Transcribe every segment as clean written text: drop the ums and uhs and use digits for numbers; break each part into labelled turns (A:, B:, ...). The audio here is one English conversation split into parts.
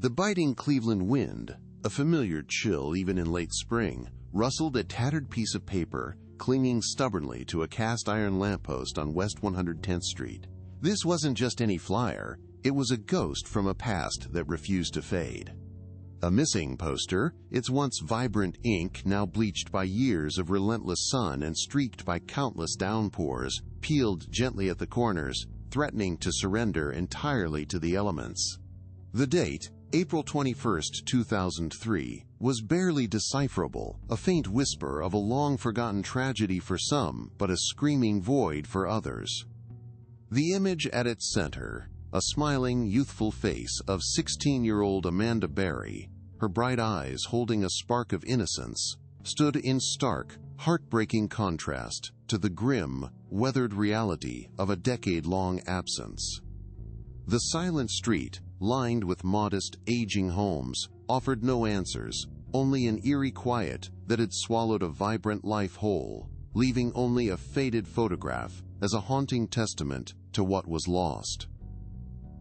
A: The biting Cleveland wind, a familiar chill even in late spring, rustled a tattered piece of paper clinging stubbornly to a cast-iron lamppost on West 110th Street. This wasn't just any flyer, it was a ghost from a past that refused to fade. A missing poster, its once vibrant ink now bleached by years of relentless sun and streaked by countless downpours, peeled gently at the corners, threatening to surrender entirely to the elements. The date, April 21, 2003, was barely decipherable, a faint whisper of a long-forgotten tragedy for some, but a screaming void for others. The image at its center, a smiling, youthful face of 16-year-old Amanda Berry, her bright eyes holding a spark of innocence, stood in stark, heartbreaking contrast to the grim, weathered reality of a decade-long absence. The silent street, lined with modest, aging homes, offered no answers, only an eerie quiet that had swallowed a vibrant life whole, leaving only a faded photograph as a haunting testament to what was lost.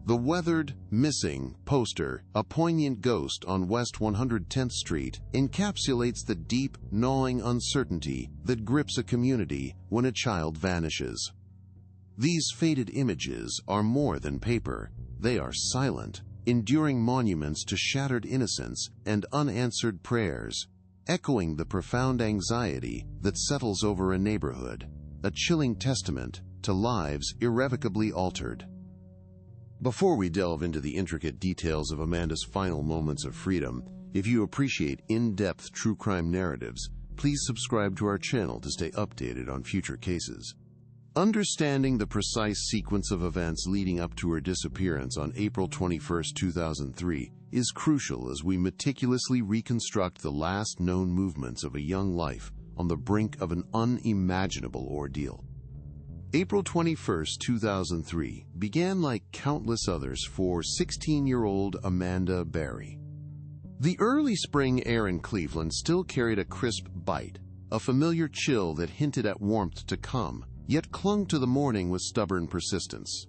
A: The weathered, missing poster, a poignant ghost on West 110th Street, encapsulates the deep, gnawing uncertainty that grips a community when a child vanishes. These faded images are more than paper. They are silent, enduring monuments to shattered innocence and unanswered prayers, echoing the profound anxiety that settles over a neighborhood, a chilling testament to lives irrevocably altered. Before we delve into the intricate details of Amanda's final moments of freedom, if you appreciate in-depth true crime narratives, please subscribe to our channel to stay updated on future cases. Understanding the precise sequence of events leading up to her disappearance on April 21, 2003, is crucial as we meticulously reconstruct the last known movements of a young life on the brink of an unimaginable ordeal. April 21, 2003, began like countless others for 16-year-old Amanda Berry. The early spring air in Cleveland still carried a crisp bite, a familiar chill that hinted at warmth to come, yet clung to the morning with stubborn persistence.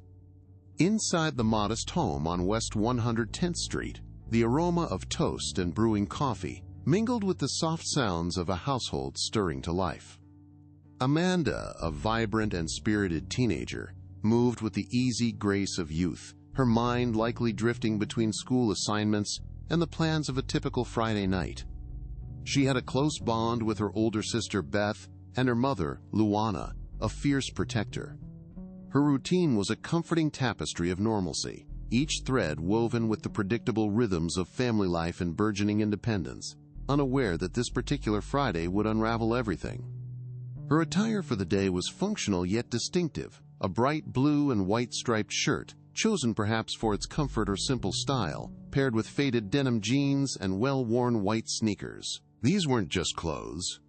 A: Inside the modest home on West 110th Street, the aroma of toast and brewing coffee mingled with the soft sounds of a household stirring to life. Amanda, a vibrant and spirited teenager, moved with the easy grace of youth, her mind likely drifting between school assignments and the plans of a typical Friday night. She had a close bond with her older sister Beth and her mother, Luana, a fierce protector. Her routine was a comforting tapestry of normalcy, each thread woven with the predictable rhythms of family life and burgeoning independence, unaware that this particular Friday would unravel everything. Her attire for the day was functional yet distinctive, a bright blue and white striped shirt, chosen perhaps for its comfort or simple style, paired with faded denim jeans and well-worn white sneakers. These weren't just clothes.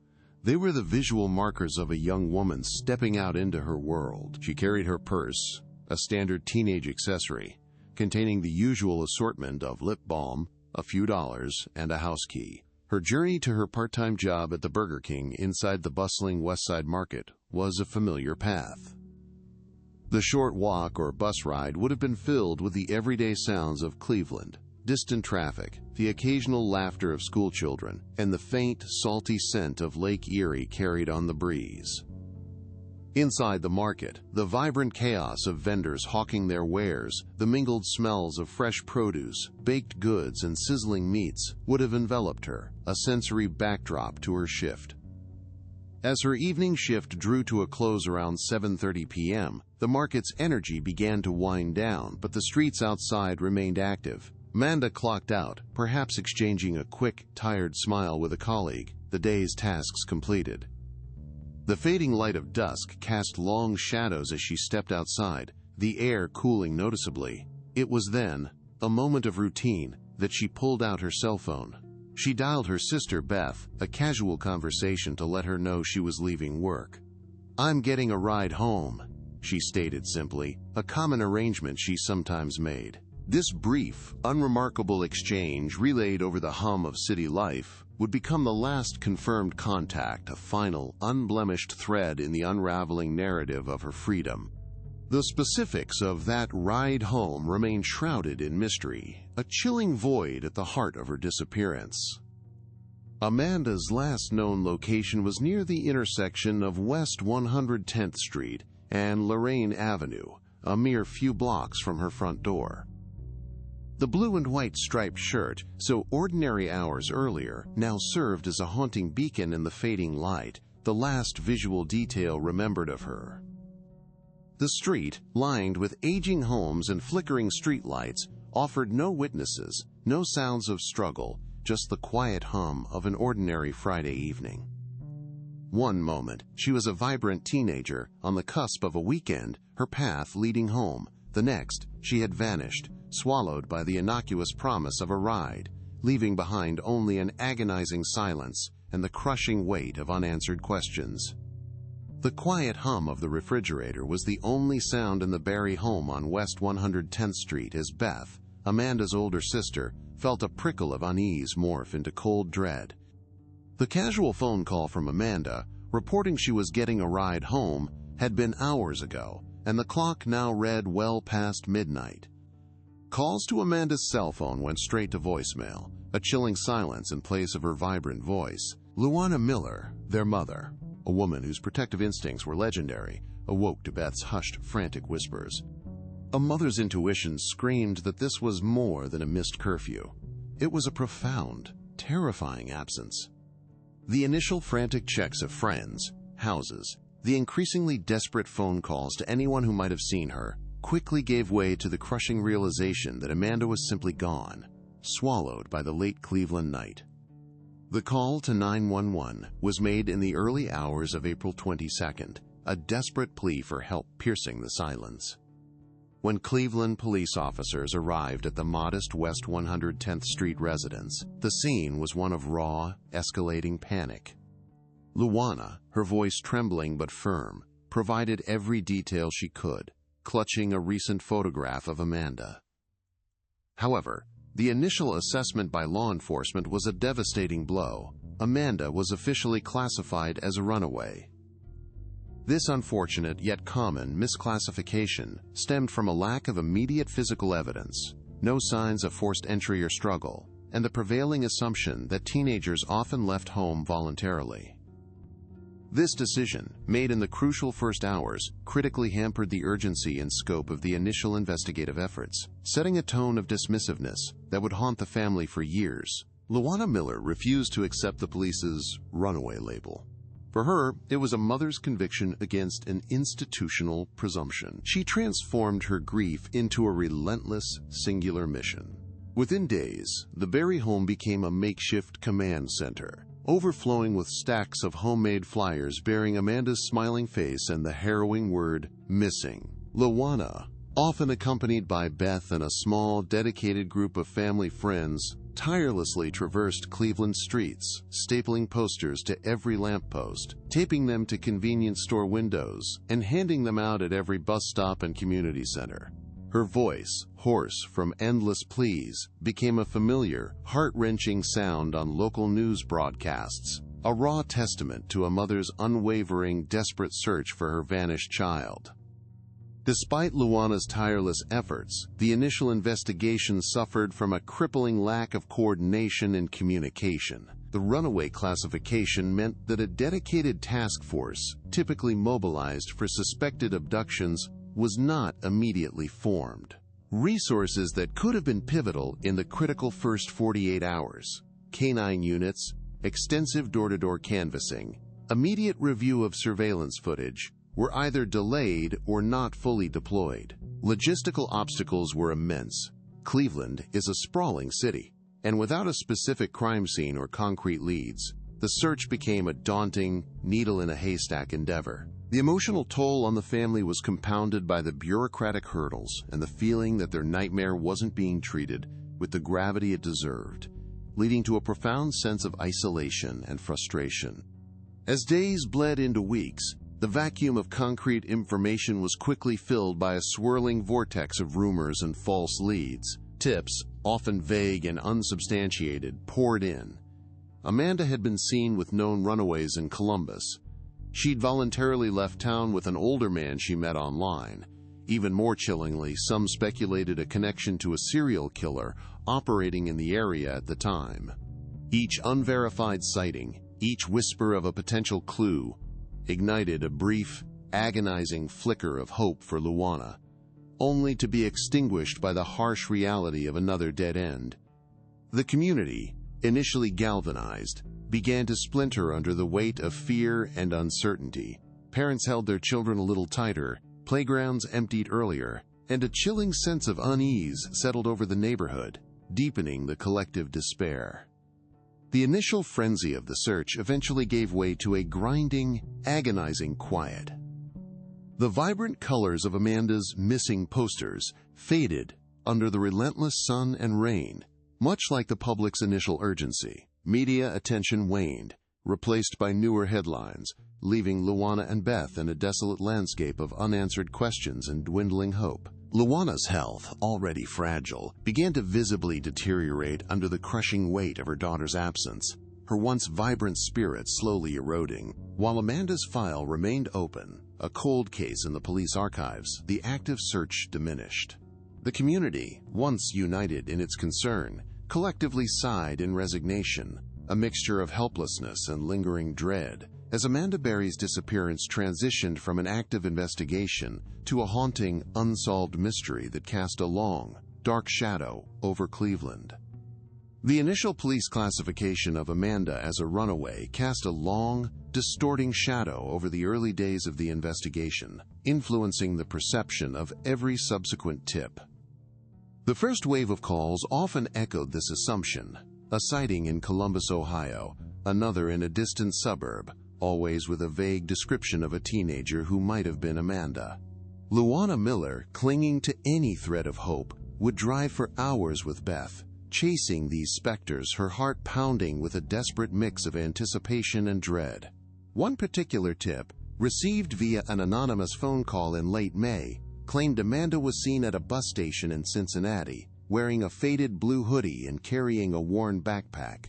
A: They were the visual markers of a young woman stepping out into her world. She carried her purse, a standard teenage accessory, containing the usual assortment of lip balm, a few dollars, and a house key. Her journey to her part-time job at the Burger King inside the bustling West Side Market was a familiar path. The short walk or bus ride would have been filled with the everyday sounds of Cleveland, distant traffic, the occasional laughter of schoolchildren, and the faint, salty scent of Lake Erie carried on the breeze. Inside the market, the vibrant chaos of vendors hawking their wares, the mingled smells of fresh produce, baked goods, and sizzling meats would have enveloped her, a sensory backdrop to her shift. As her evening shift drew to a close around 7:30 p.m., the market's energy began to wind down, but the streets outside remained active. Amanda clocked out, perhaps exchanging a quick, tired smile with a colleague, the day's tasks completed. The fading light of dusk cast long shadows as she stepped outside, the air cooling noticeably. It was then, a moment of routine, that she pulled out her cell phone. She dialed her sister Beth, a casual conversation to let her know she was leaving work. "I'm getting a ride home," she stated simply, a common arrangement she sometimes made. This brief, unremarkable exchange relayed over the hum of city life would become the last confirmed contact, a final, unblemished thread in the unraveling narrative of her freedom. The specifics of that ride home remain shrouded in mystery, a chilling void at the heart of her disappearance. Amanda's last known location was near the intersection of West 110th Street and Lorraine Avenue, a mere few blocks from her front door. The blue and white striped shirt, so ordinary hours earlier, now served as a haunting beacon in the fading light, the last visual detail remembered of her. The street, lined with aging homes and flickering streetlights, offered no witnesses, no sounds of struggle, just the quiet hum of an ordinary Friday evening. One moment, she was a vibrant teenager, on the cusp of a weekend, her path leading home. The next, she had vanished, swallowed by the innocuous promise of a ride, leaving behind only an agonizing silence and the crushing weight of unanswered questions. The quiet hum of the refrigerator was the only sound in the Barry home on West 110th Street as Beth, Amanda's older sister, felt a prickle of unease morph into cold dread. The casual phone call from Amanda, reporting she was getting a ride home, had been hours ago, and the clock now read well past midnight. Calls to Amanda's cell phone went straight to voicemail, a chilling silence in place of her vibrant voice. Luana Miller, their mother, a woman whose protective instincts were legendary, awoke to Beth's hushed, frantic whispers. A mother's intuition screamed that this was more than a missed curfew. It was a profound, terrifying absence. The initial frantic checks of friends, houses, the increasingly desperate phone calls to anyone who might have seen her, quickly gave way to the crushing realization that Amanda was simply gone, swallowed by the late Cleveland night. The call to 911 was made in the early hours of April 22nd, a desperate plea for help piercing the silence. When Cleveland police officers arrived at the modest West 110th Street residence, the scene was one of raw, escalating panic. Luana, her voice trembling but firm, provided every detail she could, clutching a recent photograph of Amanda. However, the initial assessment by law enforcement was a devastating blow. Amanda was officially classified as a runaway. This unfortunate yet common misclassification stemmed from a lack of immediate physical evidence, no signs of forced entry or struggle, and the prevailing assumption that teenagers often left home voluntarily. This decision, made in the crucial first hours, critically hampered the urgency and scope of the initial investigative efforts, setting a tone of dismissiveness that would haunt the family for years. Luana Miller refused to accept the police's runaway label. For her, it was a mother's conviction against an institutional presumption. She transformed her grief into a relentless, singular mission. Within days, the Barry home became a makeshift command center, overflowing with stacks of homemade flyers bearing Amanda's smiling face and the harrowing word, missing. Luana, often accompanied by Beth and a small, dedicated group of family friends, tirelessly traversed Cleveland streets, stapling posters to every lamppost, taping them to convenience store windows, and handing them out at every bus stop and community center. Her voice, hoarse from endless pleas, became a familiar, heart-wrenching sound on local news broadcasts, a raw testament to a mother's unwavering, desperate search for her vanished child. Despite Luana's tireless efforts, the initial investigation suffered from a crippling lack of coordination and communication. The runaway classification meant that a dedicated task force, typically mobilized for suspected abductions, was not immediately formed. Resources that could have been pivotal in the critical first 48 hours, canine units, extensive door-to-door canvassing, immediate review of surveillance footage, were either delayed or not fully deployed. Logistical obstacles were immense. Cleveland is a sprawling city, and without a specific crime scene or concrete leads, the search became a daunting, needle-in-a-haystack endeavor. The emotional toll on the family was compounded by the bureaucratic hurdles and the feeling that their nightmare wasn't being treated with the gravity it deserved, leading to a profound sense of isolation and frustration. As days bled into weeks, the vacuum of concrete information was quickly filled by a swirling vortex of rumors and false leads. Tips, often vague and unsubstantiated, poured in. Amanda had been seen with known runaways in Columbus. She'd voluntarily left town with an older man she met online. Even more chillingly, some speculated a connection to a serial killer operating in the area at the time. Each unverified sighting, each whisper of a potential clue, ignited a brief, agonizing flicker of hope for Luana, only to be extinguished by the harsh reality of another dead end. The community, initially galvanized, began to splinter under the weight of fear and uncertainty. Parents held their children a little tighter, playgrounds emptied earlier, and a chilling sense of unease settled over the neighborhood, deepening the collective despair. The initial frenzy of the search eventually gave way to a grinding, agonizing quiet. The vibrant colors of Amanda's missing posters faded under the relentless sun and rain, much like the public's initial urgency. Media attention waned, replaced by newer headlines, leaving Luana and Beth in a desolate landscape of unanswered questions and dwindling hope. Luana's health, already fragile, began to visibly deteriorate under the crushing weight of her daughter's absence, her once vibrant spirit slowly eroding. While Amanda's file remained open, a cold case in the police archives, the active search diminished. The community, once united in its concern, collectively sighed in resignation, a mixture of helplessness and lingering dread, as Amanda Berry's disappearance transitioned from an active investigation to a haunting, unsolved mystery that cast a long, dark shadow over Cleveland. The initial police classification of Amanda as a runaway cast a long, distorting shadow over the early days of the investigation, influencing the perception of every subsequent tip. The first wave of calls often echoed this assumption: a sighting in Columbus, Ohio, another in a distant suburb, always with a vague description of a teenager who might have been Amanda. Luana Miller, clinging to any thread of hope, would drive for hours with Beth, chasing these specters, her heart pounding with a desperate mix of anticipation and dread. One particular tip, received via an anonymous phone call in late May, claimed Amanda was seen at a bus station in Cincinnati, wearing a faded blue hoodie and carrying a worn backpack.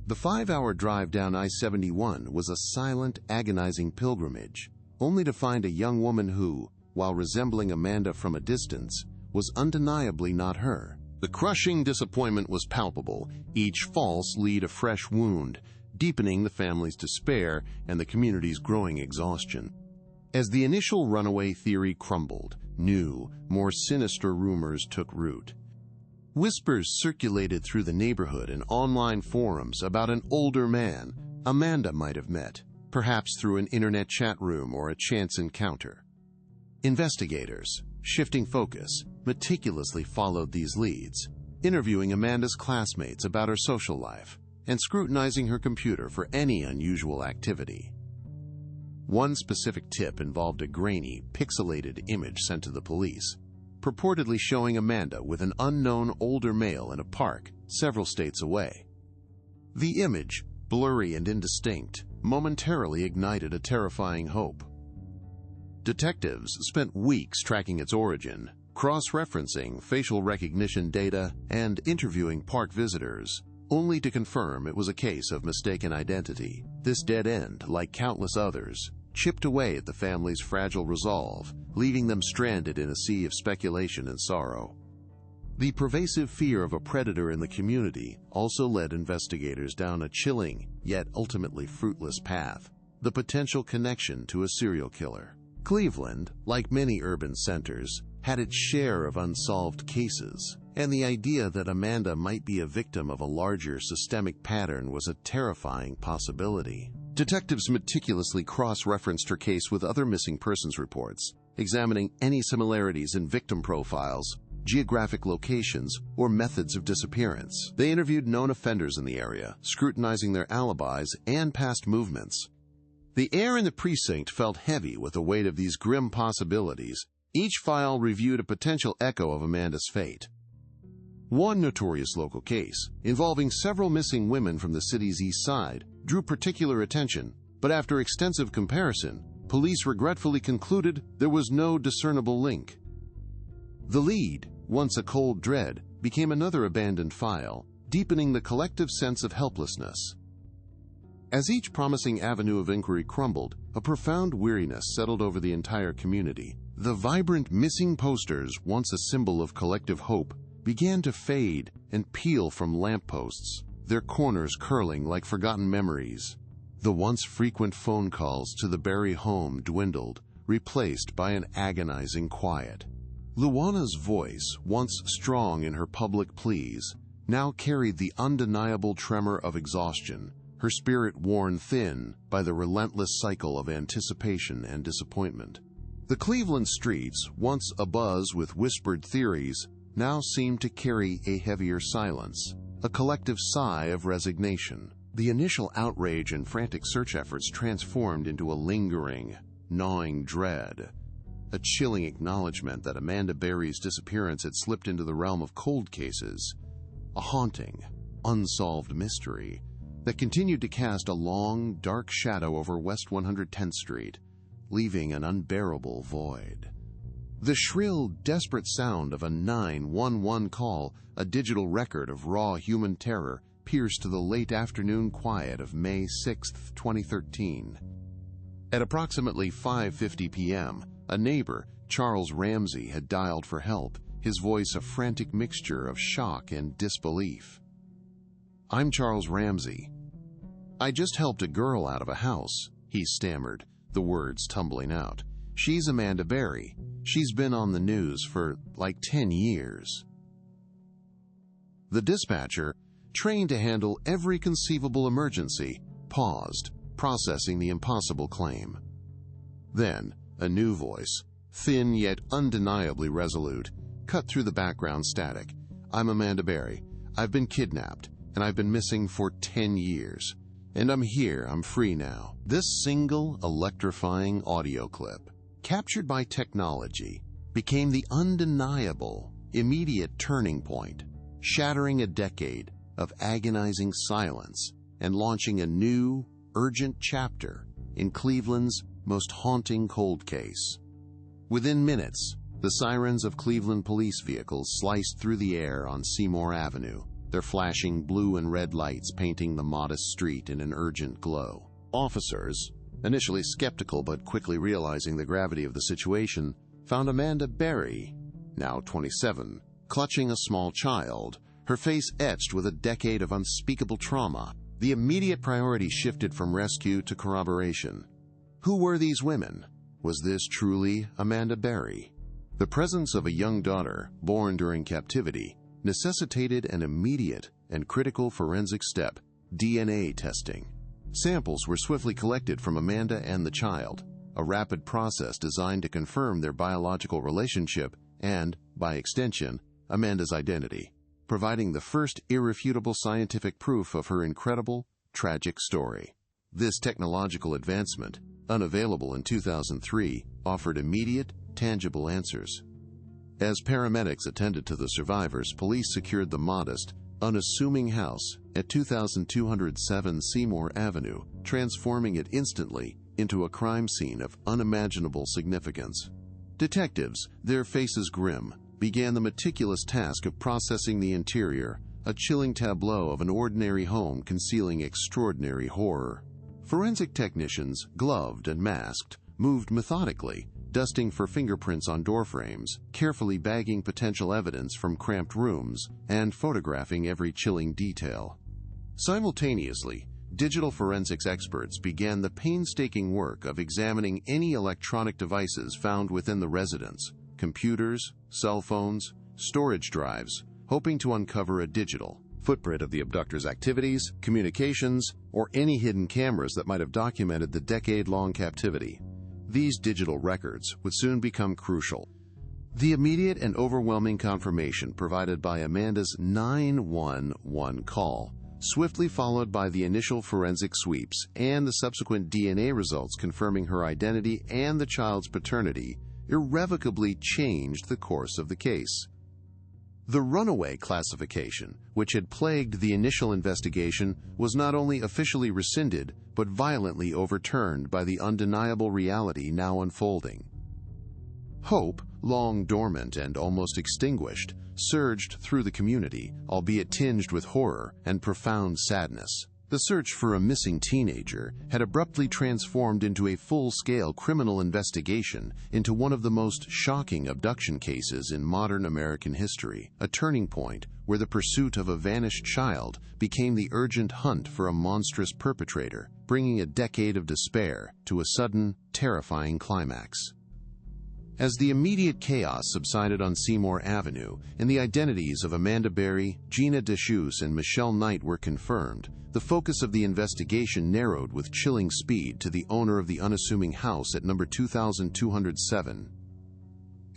A: The 5-hour drive down I-71 was a silent, agonizing pilgrimage, only to find a young woman who, while resembling Amanda from a distance, was undeniably not her. The crushing disappointment was palpable, each false lead a fresh wound, deepening the family's despair and the community's growing exhaustion. As the initial runaway theory crumbled, new, more sinister rumors took root. Whispers circulated through the neighborhood and online forums about an older man Amanda might have met, perhaps through an internet chat room or a chance encounter. Investigators, shifting focus, meticulously followed these leads, interviewing Amanda's classmates about her social life and scrutinizing her computer for any unusual activity. One specific tip involved a grainy, pixelated image sent to the police, purportedly showing Amanda with an unknown older male in a park several states away. The image, blurry and indistinct, momentarily ignited a terrifying hope. Detectives spent weeks tracking its origin, cross-referencing facial recognition data and interviewing park visitors, only to confirm it was a case of mistaken identity. This dead end, like countless others, chipped away at the family's fragile resolve, leaving them stranded in a sea of speculation and sorrow. The pervasive fear of a predator in the community also led investigators down a chilling, yet ultimately fruitless path: the potential connection to a serial killer. Cleveland, like many urban centers, had its share of unsolved cases, and the idea that Amanda might be a victim of a larger systemic pattern was a terrifying possibility. Detectives meticulously cross-referenced her case with other missing persons reports, examining any similarities in victim profiles, geographic locations, or methods of disappearance. They interviewed known offenders in the area, scrutinizing their alibis and past movements. The air in the precinct felt heavy with the weight of these grim possibilities. Each file reviewed a potential echo of Amanda's fate. One notorious local case, involving several missing women from the city's east side, drew particular attention, but after extensive comparison, police regretfully concluded there was no discernible link. The lead, once a cold dread, became another abandoned file, deepening the collective sense of helplessness. As each promising avenue of inquiry crumbled, a profound weariness settled over the entire community. The vibrant missing posters, once a symbol of collective hope, began to fade and peel from lampposts, their corners curling like forgotten memories. The once frequent phone calls to the Berry home dwindled, replaced by an agonizing quiet. Luana's voice, once strong in her public pleas, now carried the undeniable tremor of exhaustion, her spirit worn thin by the relentless cycle of anticipation and disappointment. The Cleveland streets, once abuzz with whispered theories, now seemed to carry a heavier silence, a collective sigh of resignation. The initial outrage and frantic search efforts transformed into a lingering, gnawing dread, a chilling acknowledgement that Amanda Berry's disappearance had slipped into the realm of cold cases, a haunting, unsolved mystery that continued to cast a long, dark shadow over West 110th Street, leaving an unbearable void. The shrill, desperate sound of a 911 call, a digital record of raw human terror, pierced the late afternoon quiet of May 6, 2013. At approximately 5:50 p.m., a neighbor, Charles Ramsey, had dialed for help, his voice a frantic mixture of shock and disbelief. "I'm Charles Ramsey. I just helped a girl out of a house," he stammered, the words tumbling out. "She's Amanda Berry. She's been on the news for like 10 years. The dispatcher, trained to handle every conceivable emergency, paused, processing the impossible claim. Then, a new voice, thin yet undeniably resolute, cut through the background static. "I'm Amanda Berry. I've been kidnapped, and I've been missing for 10 years. And I'm here, I'm free now." This single, electrifying audio clip, captured by technology, became the undeniable, immediate turning point, shattering a decade of agonizing silence and launching a new, urgent chapter in Cleveland's most haunting cold case. Within minutes, the sirens of Cleveland police vehicles sliced through the air on Seymour Avenue, their flashing blue and red lights painting the modest street in an urgent glow. Officers, initially skeptical but quickly realizing the gravity of the situation, found Amanda Berry, now 27, clutching a small child, her face etched with a decade of unspeakable trauma. The immediate priority shifted from rescue to corroboration. Who were these women? Was this truly Amanda Berry? The presence of a young daughter, born during captivity, necessitated an immediate and critical forensic step: DNA testing. Samples were swiftly collected from Amanda and the child, a rapid process designed to confirm their biological relationship and, by extension, Amanda's identity, providing the first irrefutable scientific proof of her incredible, tragic story. This technological advancement, unavailable in 2003, offered immediate, tangible answers. As paramedics attended to the survivors, police secured the modest, unassuming house at 2207 Seymour Avenue, transforming it instantly into a crime scene of unimaginable significance. Detectives, their faces grim, began the meticulous task of processing the interior, a chilling tableau of an ordinary home concealing extraordinary horror. Forensic technicians, gloved and masked, moved methodically, dusting for fingerprints on doorframes, carefully bagging potential evidence from cramped rooms, and photographing every chilling detail. Simultaneously, digital forensics experts began the painstaking work of examining any electronic devices found within the residence, computers, cell phones, storage drives, hoping to uncover a digital footprint of the abductor's activities, communications, or any hidden cameras that might have documented the decade-long captivity. These digital records would soon become crucial. The immediate and overwhelming confirmation provided by Amanda's 911 call, swiftly followed by the initial forensic sweeps and the subsequent DNA results confirming her identity and the child's paternity, irrevocably changed the course of the case. The runaway classification, which had plagued the initial investigation, was not only officially rescinded, but violently overturned by the undeniable reality now unfolding. Hope, long dormant and almost extinguished, surged through the community, albeit tinged with horror and profound sadness. The search for a missing teenager had abruptly transformed into a full-scale criminal investigation into one of the most shocking abduction cases in modern American history, a turning point where the pursuit of a vanished child became the urgent hunt for a monstrous perpetrator, bringing a decade of despair to a sudden, terrifying climax. As the immediate chaos subsided on Seymour Avenue and the identities of Amanda Berry, Gina Deschutes, and Michelle Knight were confirmed, the focus of the investigation narrowed with chilling speed to the owner of the unassuming house at number 2207.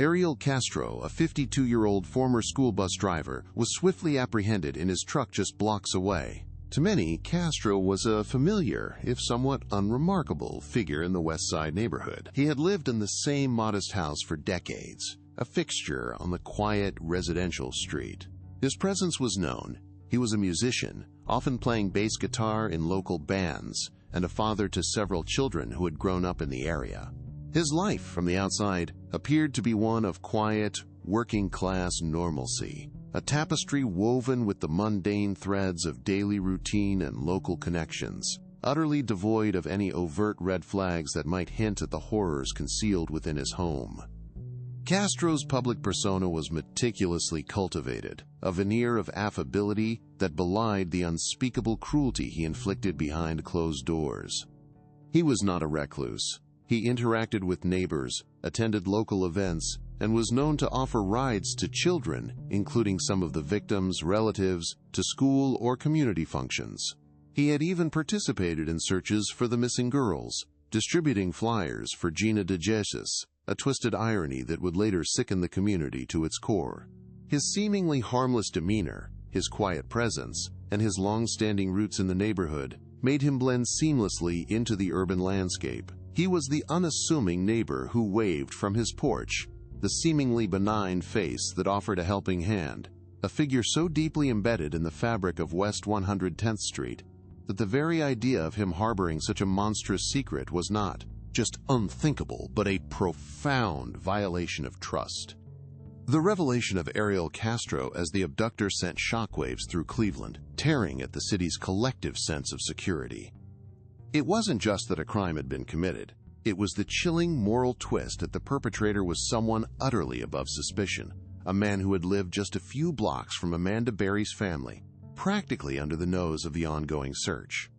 A: Ariel Castro, a 52-year-old former school bus driver, was swiftly apprehended in his truck just blocks away. To many, Castro was a familiar, if somewhat unremarkable, figure in the West Side neighborhood. He had lived in the same modest house for decades, a fixture on the quiet residential street. His presence was known. He was a musician, often playing bass guitar in local bands, and a father to several children who had grown up in the area. His life, from the outside, appeared to be one of quiet, working-class normalcy, a tapestry woven with the mundane threads of daily routine and local connections, utterly devoid of any overt red flags that might hint at the horrors concealed within his home. Castro's public persona was meticulously cultivated, a veneer of affability that belied the unspeakable cruelty he inflicted behind closed doors. He was not a recluse. He interacted with neighbors, attended local events, and was known to offer rides to children, including some of the victims' relatives, to school or community functions. He had even participated in searches for the missing girls, distributing flyers for Gina Deschutes, a twisted irony that would later sicken the community to its core. His seemingly harmless demeanor, his quiet presence, and his long-standing roots in the neighborhood made him blend seamlessly into the urban landscape. He was the unassuming neighbor who waved from his porch, the seemingly benign face that offered a helping hand, a figure so deeply embedded in the fabric of West 110th Street that the very idea of him harboring such a monstrous secret was not just unthinkable, but a profound violation of trust. The revelation of Ariel Castro as the abductor sent shockwaves through Cleveland, tearing at the city's collective sense of security. It wasn't just that a crime had been committed. It was the chilling moral twist that the perpetrator was someone utterly above suspicion, a man who had lived just a few blocks from Amanda Berry's family, practically under the nose of the ongoing search.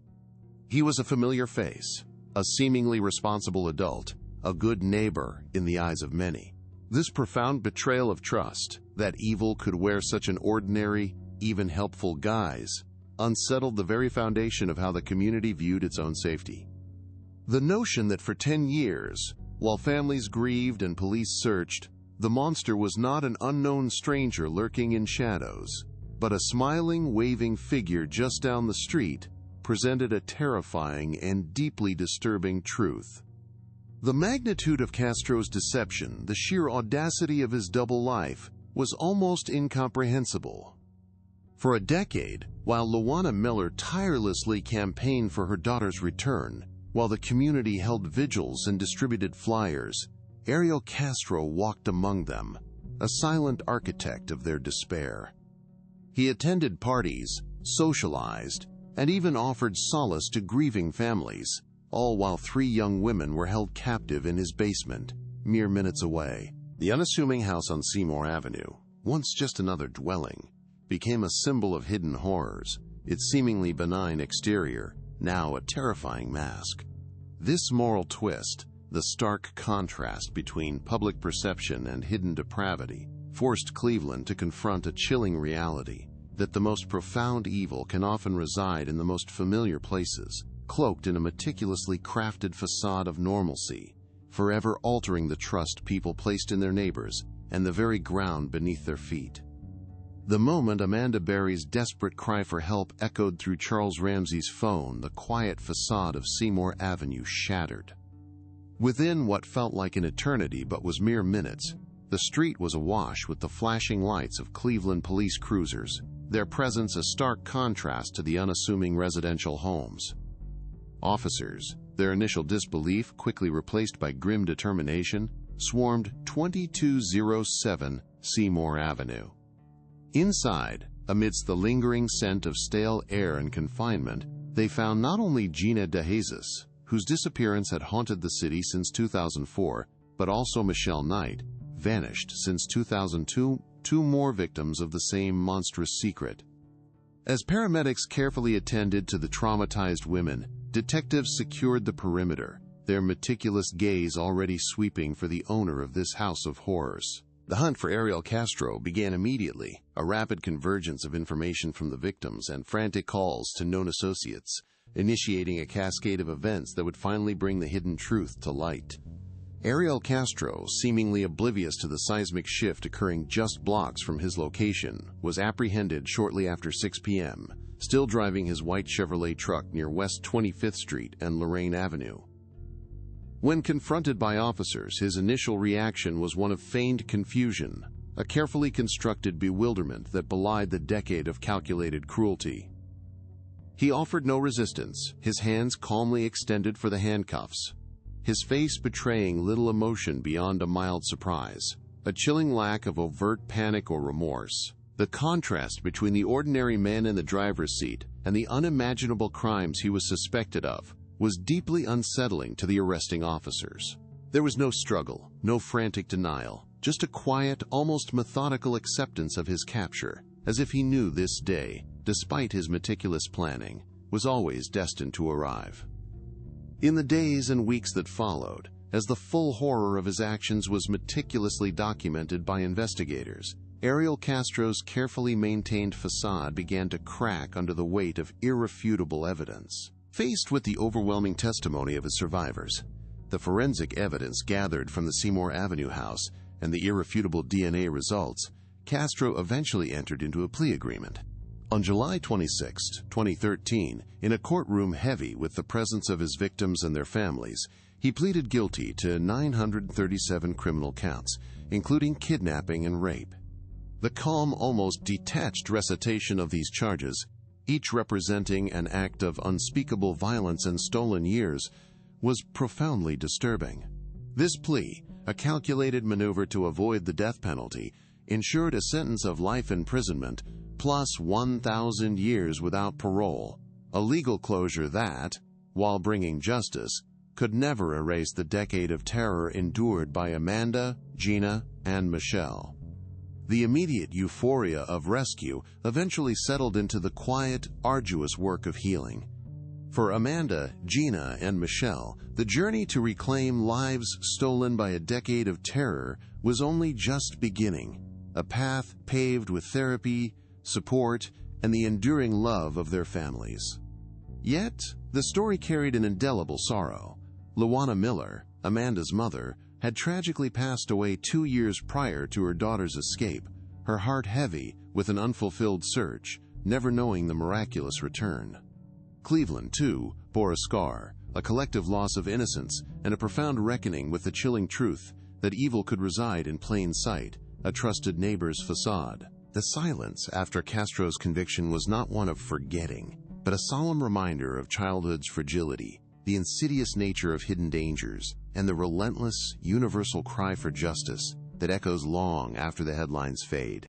A: He was a familiar face, a seemingly responsible adult, a good neighbor in the eyes of many. This profound betrayal of trust, that evil could wear such an ordinary, even helpful guise, unsettled the very foundation of how the community viewed its own safety. The notion that for 10 years, while families grieved and police searched, the monster was not an unknown stranger lurking in shadows, but a smiling, waving figure just down the street, presented a terrifying and deeply disturbing truth. The magnitude of Castro's deception, the sheer audacity of his double life, was almost incomprehensible. For a decade, while Luana Miller tirelessly campaigned for her daughter's return, while the community held vigils and distributed flyers, Ariel Castro walked among them, a silent architect of their despair. He attended parties, socialized, and even offered solace to grieving families, all while 3 young women were held captive in his basement, mere minutes away. The unassuming house on Seymour Avenue, once just another dwelling, became a symbol of hidden horrors, its seemingly benign exterior now a terrifying mask. This moral twist, the stark contrast between public perception and hidden depravity, forced Cleveland to confront a chilling reality that the most profound evil can often reside in the most familiar places, cloaked in a meticulously crafted facade of normalcy, forever altering the trust people placed in their neighbors and the very ground beneath their feet. The moment Amanda Berry's desperate cry for help echoed through Charles Ramsey's phone, the quiet facade of Seymour Avenue shattered. Within what felt like an eternity but was mere minutes, the street was awash with the flashing lights of Cleveland police cruisers, their presence a stark contrast to the unassuming residential homes. Officers, their initial disbelief quickly replaced by grim determination, swarmed 2207 Seymour Avenue. Inside, amidst the lingering scent of stale air and confinement, They found not only Gina De Jesus, whose disappearance had haunted the city since 2004, but also Michelle Knight, vanished since 2002, two more victims of the same monstrous secret. As paramedics carefully attended to the traumatized women, detectives secured the perimeter, their meticulous gaze already sweeping for the owner of this house of horrors. The hunt for Ariel Castro began immediately, a rapid convergence of information from the victims and frantic calls to known associates, initiating a cascade of events that would finally bring the hidden truth to light. Ariel Castro, seemingly oblivious to the seismic shift occurring just blocks from his location, was apprehended shortly after 6 p.m., still driving his white Chevrolet truck near West 25th Street and Lorraine Avenue. When confronted by officers, his initial reaction was one of feigned confusion, a carefully constructed bewilderment that belied the decade of calculated cruelty. He offered no resistance, his hands calmly extended for the handcuffs, his face betraying little emotion beyond a mild surprise, a chilling lack of overt panic or remorse. The contrast between the ordinary man in the driver's seat and the unimaginable crimes he was suspected of was deeply unsettling to the arresting officers. There was no struggle, no frantic denial, just a quiet, almost methodical acceptance of his capture, as if he knew this day, despite his meticulous planning, was always destined to arrive. In the days and weeks that followed, as the full horror of his actions was meticulously documented by investigators, Ariel Castro's carefully maintained facade began to crack under the weight of irrefutable evidence. Faced with the overwhelming testimony of his survivors, the forensic evidence gathered from the Seymour Avenue house, and the irrefutable DNA results, Castro eventually entered into a plea agreement. On July 26, 2013, in a courtroom heavy with the presence of his victims and their families, he pleaded guilty to 937 criminal counts, including kidnapping and rape. The calm, almost detached recitation of these charges, each representing an act of unspeakable violence and stolen years, was profoundly disturbing. This plea, a calculated maneuver to avoid the death penalty, ensured a sentence of life imprisonment plus 1,000 years without parole, a legal closure that, while bringing justice, could never erase the decade of terror endured by Amanda, Gina, and Michelle. The immediate euphoria of rescue eventually settled into the quiet, arduous work of healing. For Amanda, Gina, and Michelle, the journey to reclaim lives stolen by a decade of terror was only just beginning, a path paved with therapy, support, and the enduring love of their families. Yet, the story carried an indelible sorrow. Luana Miller, Amanda's mother, had tragically passed away 2 years prior to her daughter's escape, her heart heavy with an unfulfilled search, never knowing the miraculous return. Cleveland, too, bore a scar, a collective loss of innocence, and a profound reckoning with the chilling truth that evil could reside in plain sight, a trusted neighbor's facade. The silence after Castro's conviction was not one of forgetting, but a solemn reminder of childhood's fragility, the insidious nature of hidden dangers, and the relentless, universal cry for justice that echoes long after the headlines fade.